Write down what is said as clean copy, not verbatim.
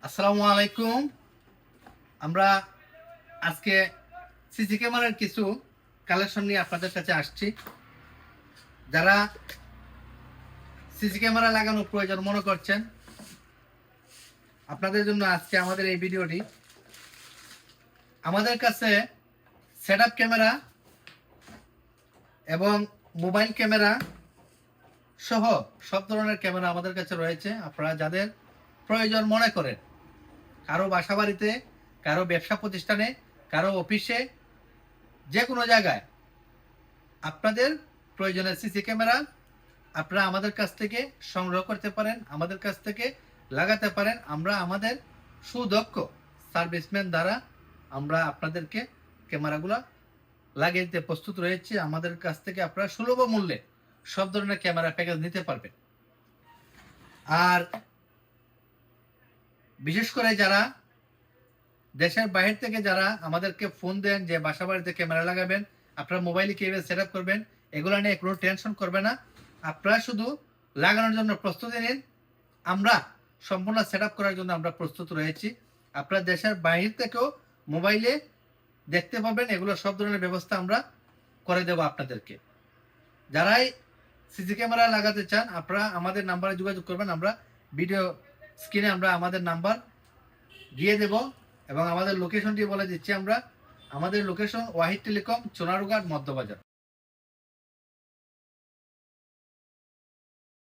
আসসালামু আলাইকুম। আমরা আজকে সিসি ক্যামেরার কিছু কালেকশন নিয়ে আপনাদের কাছে আসছি। যারা সিসি ক্যামেরা লাগানোর প্রয়োজন মনে করছেন, আপনাদের জন্য আজকে আমাদের এই ভিডিওটি। আমাদের কাছে সেটআপ ক্যামেরা এবং মোবাইল ক্যামেরা সহ সব ধরনের ক্যামেরা আমাদের কাছে রয়েছে। আপনারা যাদের প্রয়োজন মনে করেন, কারো বাসা বাড়িতে, কারো ব্যবসা প্রতিষ্ঠানে, কারো অফিসে, যে কোনো জায়গায় আপনাদের প্রয়োজনের সিসি ক্যামেরা আপনারা আমাদের কাছ থেকে সংগ্রহ করতে পারেন, আমাদের কাছ থেকে লাগাতে পারেন। আমরা আমাদের সুদক্ষ সার্ভিসম্যান দ্বারা আমরা আপনাদেরকে ক্যামেরাগুলো লাগিয়ে দিতে প্রস্তুত রয়েছে। আমাদের কাছ থেকে আপনারা সুলভ মূল্যে সব ধরনের ক্যামেরা প্যাকেজ নিতে পারবেন। আর বিশেষ করে যারা দেশের বাইরে থেকে যারা আমাদেরকে ফোন দেন যে বাসা বাড়িতে ক্যামেরা লাগাবেন, আপনারা মোবাইলে কিভাবে সেট আপ করবেন, এগুলো নিয়ে কোনো টেনশন করবে না। আপনারা শুধু লাগানোর জন্য প্রস্তুতি নিন। আমরা সম্পূর্ণ সেট আপ করার জন্য আমরা প্রস্তুত রয়েছি। আপনারা দেশের বাইরে থেকেও মোবাইলে দেখতে পাবেন, এগুলো সব ধরনের ব্যবস্থা আমরা করে দেব আপনাদেরকে। যারাই সিসি ক্যামেরা লাগাতে চান আপনারা আমাদের নাম্বারে যোগাযোগ করবেন। আমরা ভিডিও স্ক্রিনে আমরা আমাদের নাম্বার দিয়ে দেব এবং আমাদের লোকেশনটি বলে দিচ্ছি। আমাদের লোকেশন ওয়াহিদ টেলিকম, চুনারুঘাট, মধ্যবাজার।